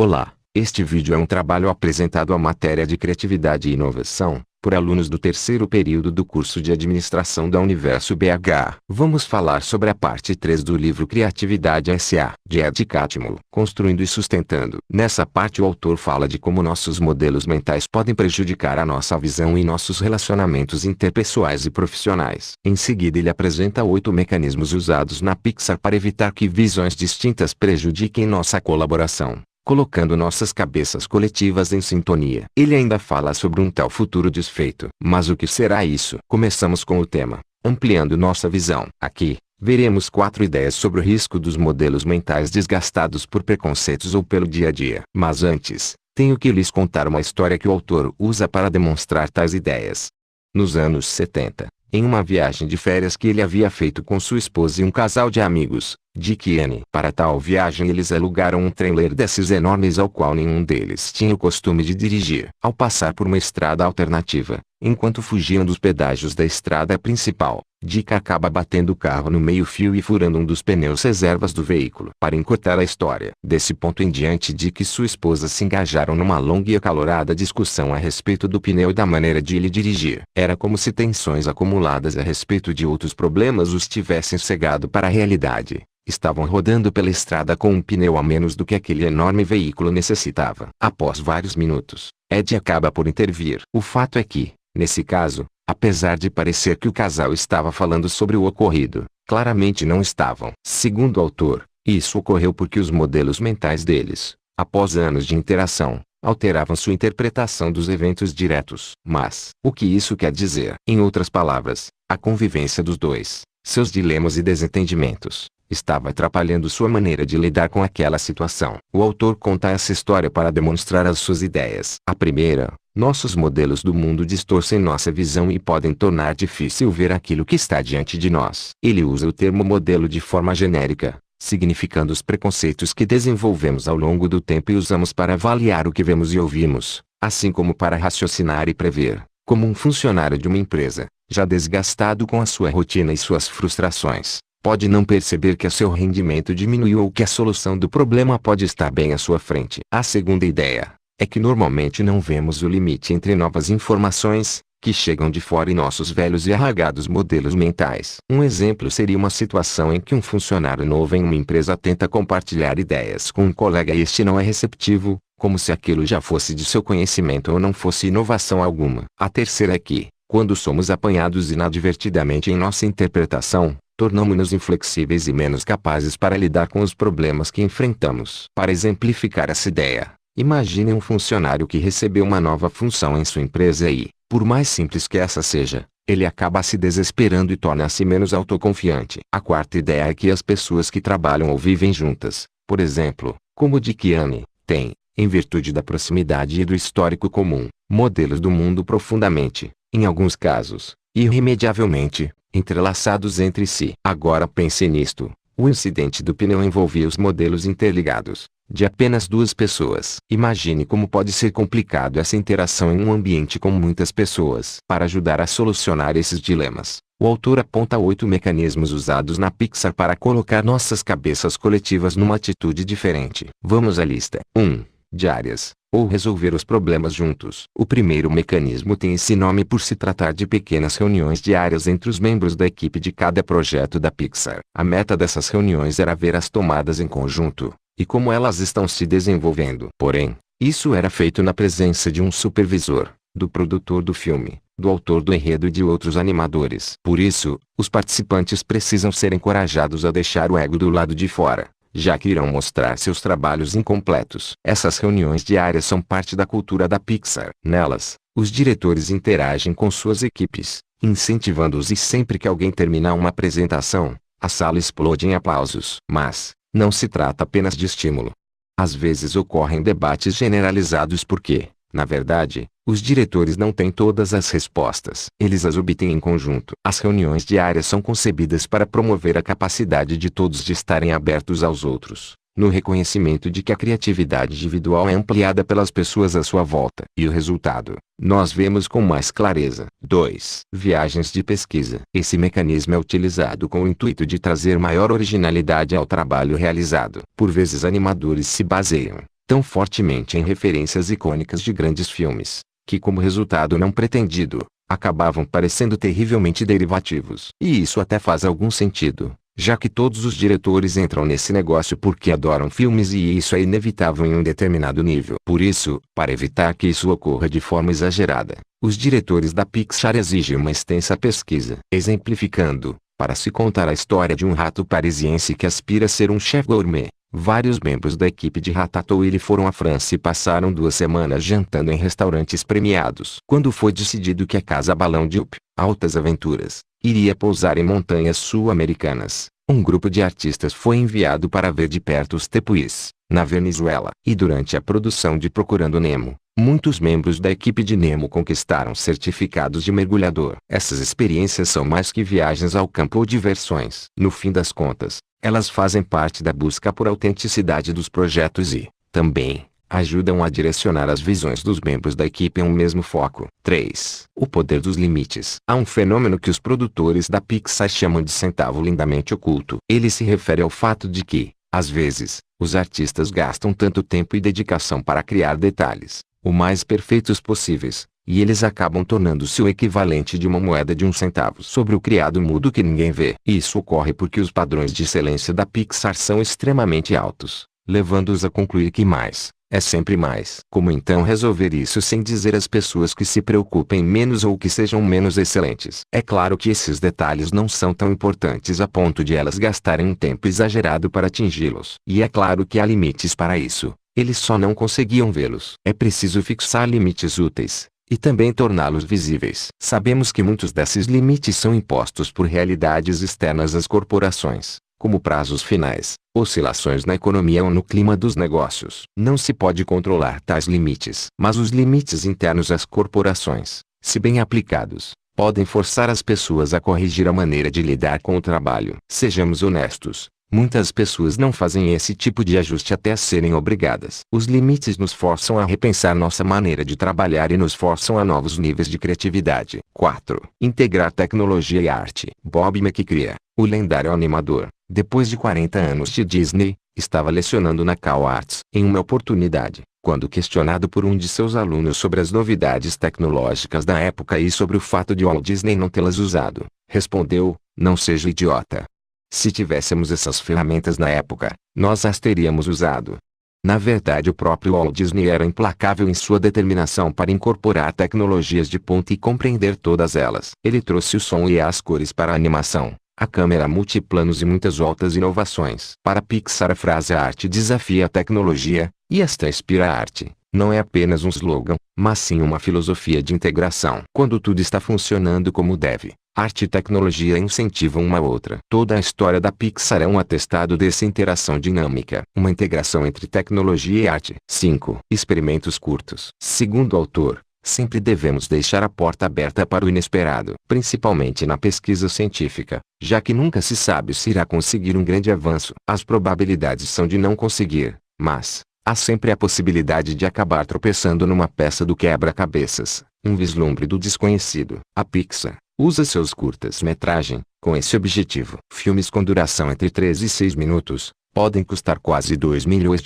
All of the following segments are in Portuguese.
Olá, este vídeo é um trabalho apresentado à matéria de Criatividade e Inovação, por alunos do terceiro período do curso de Administração da Universo BH. Vamos falar sobre a parte 3 do livro Criatividade S.A., de Ed Catmull, Construindo e Sustentando. Nessa parte o autor fala de como nossos modelos mentais podem prejudicar a nossa visão e nossos relacionamentos interpessoais e profissionais. Em seguida ele apresenta 8 mecanismos usados na Pixar para evitar que visões distintas prejudiquem nossa colaboração, colocando nossas cabeças coletivas em sintonia. Ele ainda fala sobre um tal futuro desfeito. Mas o que será isso? Começamos com o tema, ampliando nossa visão. Aqui, veremos 4 ideias sobre o risco dos modelos mentais desgastados por preconceitos ou pelo dia a dia. Mas antes, tenho que lhes contar uma história que o autor usa para demonstrar tais ideias. Nos anos 70, em uma viagem de férias que ele havia feito com sua esposa e um casal de amigos, Dick e Annie. Para tal viagem eles alugaram um trailer desses enormes ao qual nenhum deles tinha o costume de dirigir. Ao passar por uma estrada alternativa, enquanto fugiam dos pedágios da estrada principal, Dick acaba batendo o carro no meio-fio e furando um dos pneus reservas do veículo. Para encurtar a história, desse ponto em diante Dick e sua esposa se engajaram numa longa e acalorada discussão a respeito do pneu e da maneira de ele dirigir. Era como se tensões acumuladas a respeito de outros problemas os tivessem cegado para a realidade. Estavam rodando pela estrada com um pneu a menos do que aquele enorme veículo necessitava. Após vários minutos, Ed acaba por intervir. O fato é que, nesse caso, apesar de parecer que o casal estava falando sobre o ocorrido, claramente não estavam. Segundo o autor, isso ocorreu porque os modelos mentais deles, após anos de interação, alteravam sua interpretação dos eventos diretos. Mas, o que isso quer dizer? Em outras palavras, a convivência dos dois, seus dilemas e desentendimentos, estava atrapalhando sua maneira de lidar com aquela situação. O autor conta essa história para demonstrar as suas ideias. A primeira, nossos modelos do mundo distorcem nossa visão e podem tornar difícil ver aquilo que está diante de nós. Ele usa o termo modelo de forma genérica, significando os preconceitos que desenvolvemos ao longo do tempo e usamos para avaliar o que vemos e ouvimos, assim como para raciocinar e prever, como um funcionário de uma empresa, já desgastado com a sua rotina e suas frustrações, pode não perceber que seu rendimento diminuiu ou que a solução do problema pode estar bem à sua frente. A segunda ideia é que normalmente não vemos o limite entre novas informações, que chegam de fora e nossos velhos e arraigados modelos mentais. Um exemplo seria uma situação em que um funcionário novo em uma empresa tenta compartilhar ideias com um colega e este não é receptivo, como se aquilo já fosse de seu conhecimento ou não fosse inovação alguma. A terceira é que, quando somos apanhados inadvertidamente em nossa interpretação, tornamos-nos inflexíveis e menos capazes para lidar com os problemas que enfrentamos. Para exemplificar essa ideia, imagine um funcionário que recebeu uma nova função em sua empresa e, por mais simples que essa seja, ele acaba se desesperando e torna-se menos autoconfiante. A quarta ideia é que as pessoas que trabalham ou vivem juntas, por exemplo, como Dick e Annie, têm, em virtude da proximidade e do histórico comum, modelos do mundo profundamente, em alguns casos, irremediavelmente, entrelaçados entre si. Agora pense nisto, o incidente do pneu envolvia os modelos interligados, de apenas 2 pessoas. Imagine como pode ser complicado essa interação em um ambiente com muitas pessoas. Para ajudar a solucionar esses dilemas, o autor aponta 8 mecanismos usados na Pixar para colocar nossas cabeças coletivas numa atitude diferente. Vamos à lista. 1. Diárias, ou resolver os problemas juntos. O primeiro mecanismo tem esse nome por se tratar de pequenas reuniões diárias entre os membros da equipe de cada projeto da Pixar. A meta dessas reuniões era ver as tomadas em conjunto, e como elas estão se desenvolvendo. Porém, isso era feito na presença de um supervisor, do produtor do filme, do autor do enredo e de outros animadores. Por isso, os participantes precisam ser encorajados a deixar o ego do lado de fora, já que irão mostrar seus trabalhos incompletos. Essas reuniões diárias são parte da cultura da Pixar. Nelas, os diretores interagem com suas equipes, incentivando-os e sempre que alguém terminar uma apresentação, a sala explode em aplausos. Mas, não se trata apenas de estímulo. Às vezes ocorrem debates generalizados porque, na verdade, os diretores não têm todas as respostas. Eles as obtêm em conjunto. As reuniões diárias são concebidas para promover a capacidade de todos de estarem abertos aos outros, no reconhecimento de que a criatividade individual é ampliada pelas pessoas à sua volta. E o resultado, nós vemos com mais clareza. 2. Viagens de pesquisa. Esse mecanismo é utilizado com o intuito de trazer maior originalidade ao trabalho realizado. Por vezes animadores se baseiam, tão fortemente em referências icônicas de grandes filmes, que como resultado não pretendido, acabavam parecendo terrivelmente derivativos. E isso até faz algum sentido, já que todos os diretores entram nesse negócio porque adoram filmes e isso é inevitável em um determinado nível. Por isso, para evitar que isso ocorra de forma exagerada, os diretores da Pixar exigem uma extensa pesquisa. Exemplificando, para se contar a história de um rato parisiense que aspira a ser um chefe gourmet, vários membros da equipe de Ratatouille foram à França e passaram 2 semanas jantando em restaurantes premiados. Quando foi decidido que a Casa Balão de Up, Altas Aventuras, iria pousar em montanhas sul-americanas, um grupo de artistas foi enviado para ver de perto os tepuis, na Venezuela. E durante a produção de Procurando Nemo, muitos membros da equipe de Nemo conquistaram certificados de mergulhador. Essas experiências são mais que viagens ao campo ou diversões. No fim das contas, elas fazem parte da busca por autenticidade dos projetos e, também, ajudam a direcionar as visões dos membros da equipe em um mesmo foco. 3. O poder dos limites. Há um fenômeno que os produtores da Pixar chamam de centavo lindamente oculto. Ele se refere ao fato de que, às vezes, os artistas gastam tanto tempo e dedicação para criar detalhes, o mais perfeitos possíveis, e eles acabam tornando-se o equivalente de uma moeda de 1 centavo sobre o criado mudo que ninguém vê. Isso ocorre porque os padrões de excelência da Pixar são extremamente altos, levando-os a concluir que mais é sempre mais. Como então resolver isso sem dizer às pessoas que se preocupem menos ou que sejam menos excelentes? É claro que esses detalhes não são tão importantes a ponto de elas gastarem um tempo exagerado para atingi-los. E é claro que há limites para isso, eles só não conseguiam vê-los. É preciso fixar limites úteis, e também torná-los visíveis. Sabemos que muitos desses limites são impostos por realidades externas às corporações, como prazos finais, oscilações na economia ou no clima dos negócios. Não se pode controlar tais limites. Mas os limites internos às corporações, se bem aplicados, podem forçar as pessoas a corrigir a maneira de lidar com o trabalho. Sejamos honestos. Muitas pessoas não fazem esse tipo de ajuste até serem obrigadas. Os limites nos forçam a repensar nossa maneira de trabalhar e nos forçam a novos níveis de criatividade. 4. Integrar tecnologia e arte. Bob McCrea, o lendário animador, depois de 40 anos de Disney, estava lecionando na Cal Arts. Em uma oportunidade, quando questionado por um de seus alunos sobre as novidades tecnológicas da época e sobre o fato de Walt Disney não tê-las usado, respondeu: "Não seja idiota. Se tivéssemos essas ferramentas na época, nós as teríamos usado." Na verdade, o próprio Walt Disney era implacável em sua determinação para incorporar tecnologias de ponta e compreender todas elas. Ele trouxe o som e as cores para a animação, a câmera multiplanos e muitas outras inovações. Para Pixar, a frase "a arte desafia a tecnologia, e esta inspira a arte", não é apenas um slogan, mas sim uma filosofia de integração. Quando tudo está funcionando como deve, arte e tecnologia incentivam uma outra. Toda a história da Pixar é um atestado dessa interação dinâmica, uma integração entre tecnologia e arte. 5. Experimentos curtos. Segundo o autor, sempre devemos deixar a porta aberta para o inesperado, principalmente na pesquisa científica, já que nunca se sabe se irá conseguir um grande avanço. As probabilidades são de não conseguir, mas há sempre a possibilidade de acabar tropeçando numa peça do quebra-cabeças, um vislumbre do desconhecido. A Pixar usa seus curtas-metragem, com esse objetivo. Filmes com duração entre 3 e 6 minutos, podem custar quase $2 milhões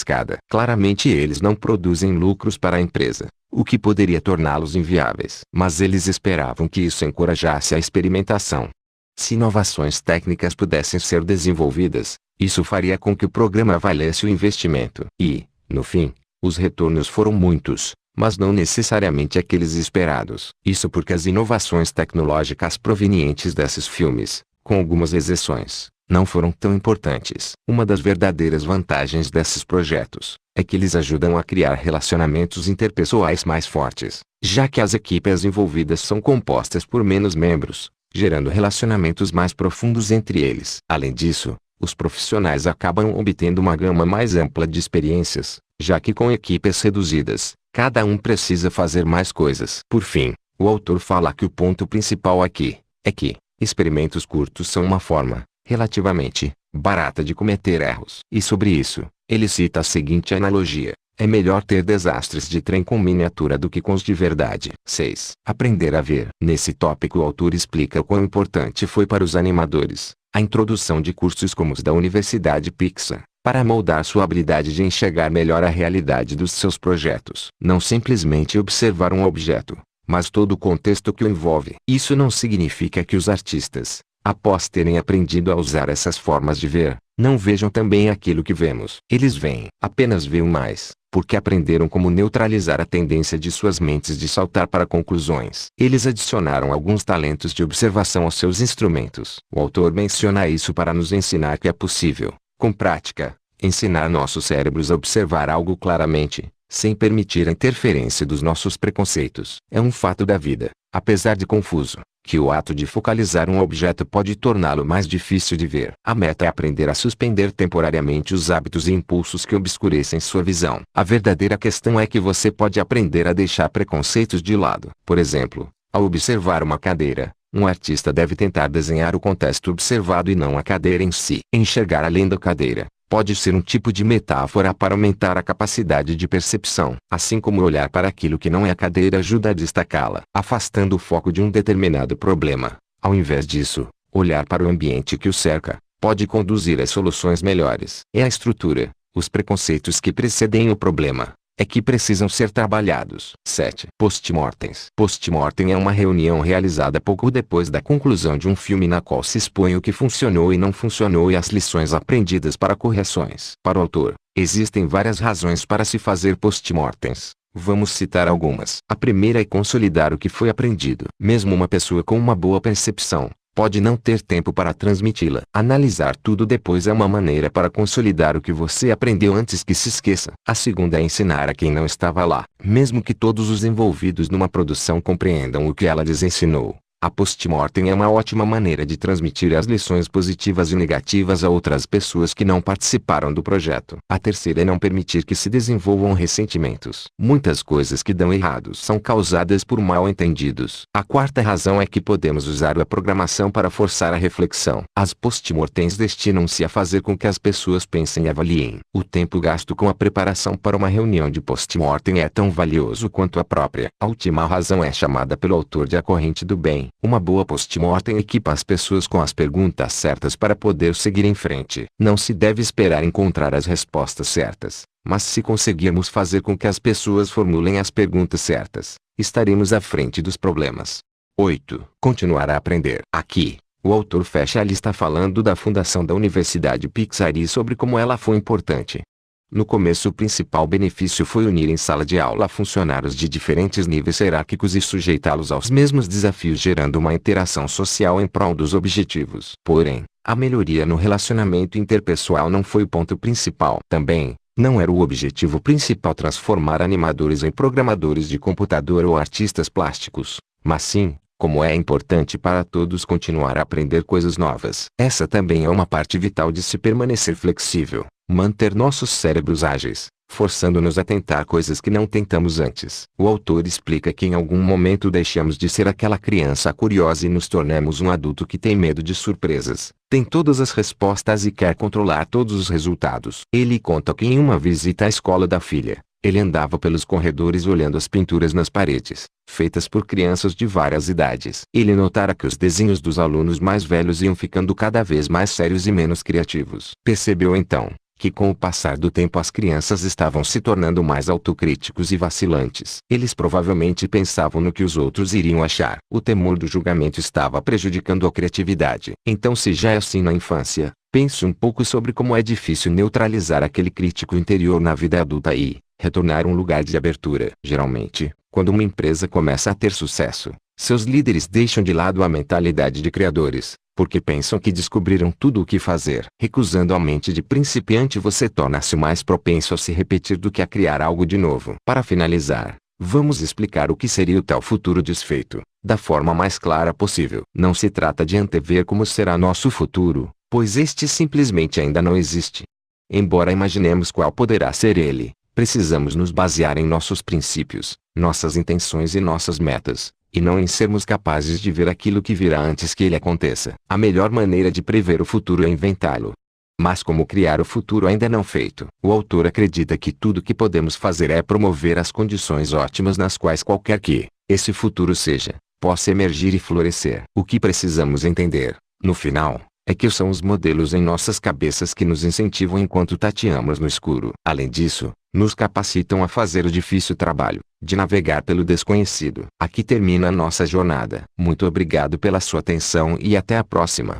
cada. Claramente eles não produzem lucros para a empresa, o que poderia torná-los inviáveis. Mas eles esperavam que isso encorajasse a experimentação. Se inovações técnicas pudessem ser desenvolvidas, isso faria com que o programa valesse o investimento. E, no fim, os retornos foram muitos, mas não necessariamente aqueles esperados. Isso porque as inovações tecnológicas provenientes desses filmes, com algumas exceções, não foram tão importantes. Uma das verdadeiras vantagens desses projetos é que eles ajudam a criar relacionamentos interpessoais mais fortes, já que as equipes envolvidas são compostas por menos membros, gerando relacionamentos mais profundos entre eles. Além disso, os profissionais acabam obtendo uma gama mais ampla de experiências, já que com equipes reduzidas, cada um precisa fazer mais coisas. Por fim, o autor fala que o ponto principal aqui é que experimentos curtos são uma forma, relativamente, barata de cometer erros. E sobre isso, ele cita a seguinte analogia: é melhor ter desastres de trem com miniatura do que com os de verdade. 6. Aprender a ver. Nesse tópico o autor explica o quão importante foi para os animadores a introdução de cursos como os da Universidade Pixar, para moldar sua habilidade de enxergar melhor a realidade dos seus projetos. Não simplesmente observar um objeto, mas todo o contexto que o envolve. Isso não significa que os artistas, após terem aprendido a usar essas formas de ver, não vejam também aquilo que vemos. Eles veem, apenas veem mais, porque aprenderam como neutralizar a tendência de suas mentes de saltar para conclusões. Eles adicionaram alguns talentos de observação aos seus instrumentos. O autor menciona isso para nos ensinar que é possível, com prática, ensinar nossos cérebros a observar algo claramente, sem permitir a interferência dos nossos preconceitos. É um fato da vida, apesar de confuso, que o ato de focalizar um objeto pode torná-lo mais difícil de ver. A meta é aprender a suspender temporariamente os hábitos e impulsos que obscurecem sua visão. A verdadeira questão é que você pode aprender a deixar preconceitos de lado. Por exemplo, ao observar uma cadeira, um artista deve tentar desenhar o contexto observado e não a cadeira em si. Enxergar além da cadeira pode ser um tipo de metáfora para aumentar a capacidade de percepção, assim como olhar para aquilo que não é a cadeira ajuda a destacá-la, afastando o foco de um determinado problema. Ao invés disso, olhar para o ambiente que o cerca pode conduzir a soluções melhores. É a estrutura, os preconceitos que precedem o problema, é que precisam ser trabalhados. 7. Postmortems. Postmortem é uma reunião realizada pouco depois da conclusão de um filme na qual se expõe o que funcionou e não funcionou e as lições aprendidas para correções. Para o autor, existem várias razões para se fazer postmortems. Vamos citar algumas. A primeira é consolidar o que foi aprendido. Mesmo uma pessoa com uma boa percepção pode não ter tempo para transmiti-la. Analisar tudo depois é uma maneira para consolidar o que você aprendeu antes que se esqueça. A segunda é ensinar a quem não estava lá. Mesmo que todos os envolvidos numa produção compreendam o que ela lhes ensinou, a postmortem é uma ótima maneira de transmitir as lições positivas e negativas a outras pessoas que não participaram do projeto. A terceira é não permitir que se desenvolvam ressentimentos. Muitas coisas que dão errados são causadas por mal-entendidos. A quarta razão é que podemos usar a programação para forçar a reflexão. As postmortems destinam-se a fazer com que as pessoas pensem e avaliem. O tempo gasto com a preparação para uma reunião de postmortem é tão valioso quanto a própria. A última razão é chamada pelo autor de a corrente do bem. Uma boa postmortem equipa as pessoas com as perguntas certas para poder seguir em frente. Não se deve esperar encontrar as respostas certas, mas se conseguirmos fazer com que as pessoas formulem as perguntas certas, estaremos à frente dos problemas. 8. Continuar a aprender. Aqui, o autor fecha a lista falando da fundação da Universidade Pixar e sobre como ela foi importante. No começo o principal benefício foi unir em sala de aula funcionários de diferentes níveis hierárquicos e sujeitá-los aos mesmos desafios gerando uma interação social em prol dos objetivos. Porém, a melhoria no relacionamento interpessoal não foi o ponto principal. Também, não era o objetivo principal transformar animadores em programadores de computador ou artistas plásticos, mas sim, como é importante para todos continuar a aprender coisas novas. Essa também é uma parte vital de se permanecer flexível. Manter nossos cérebros ágeis, forçando-nos a tentar coisas que não tentamos antes. O autor explica que em algum momento deixamos de ser aquela criança curiosa e nos tornamos um adulto que tem medo de surpresas, tem todas as respostas e quer controlar todos os resultados. Ele conta que em uma visita à escola da filha, ele andava pelos corredores olhando as pinturas nas paredes, feitas por crianças de várias idades. Ele notara que os desenhos dos alunos mais velhos iam ficando cada vez mais sérios e menos criativos. Percebeu então que com o passar do tempo as crianças estavam se tornando mais autocríticos e vacilantes. Eles provavelmente pensavam no que os outros iriam achar. O temor do julgamento estava prejudicando a criatividade. Então, se já é assim na infância, pense um pouco sobre como é difícil neutralizar aquele crítico interior na vida adulta e retornar um lugar de abertura. Geralmente, quando uma empresa começa a ter sucesso, seus líderes deixam de lado a mentalidade de criadores, porque pensam que descobriram tudo o que fazer. Recusando a mente de principiante, você torna-se mais propenso a se repetir do que a criar algo de novo. Para finalizar, vamos explicar o que seria o tal futuro desfeito, da forma mais clara possível. Não se trata de antever como será nosso futuro, pois este simplesmente ainda não existe. Embora imaginemos qual poderá ser ele, precisamos nos basear em nossos princípios, nossas intenções e nossas metas, e não em sermos capazes de ver aquilo que virá antes que ele aconteça. A melhor maneira de prever o futuro é inventá-lo. Mas como criar o futuro ainda não feito? O autor acredita que tudo que podemos fazer é promover as condições ótimas nas quais qualquer que esse futuro seja, possa emergir e florescer. O que precisamos entender, no final, é que são os modelos em nossas cabeças que nos incentivam enquanto tateamos no escuro. Além disso, nos capacitam a fazer o difícil trabalho de navegar pelo desconhecido. Aqui termina a nossa jornada. Muito obrigado pela sua atenção e até a próxima.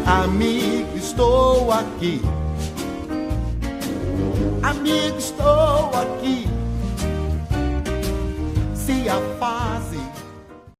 Amigo, estou aqui. Amigo, estou aqui. Se a fase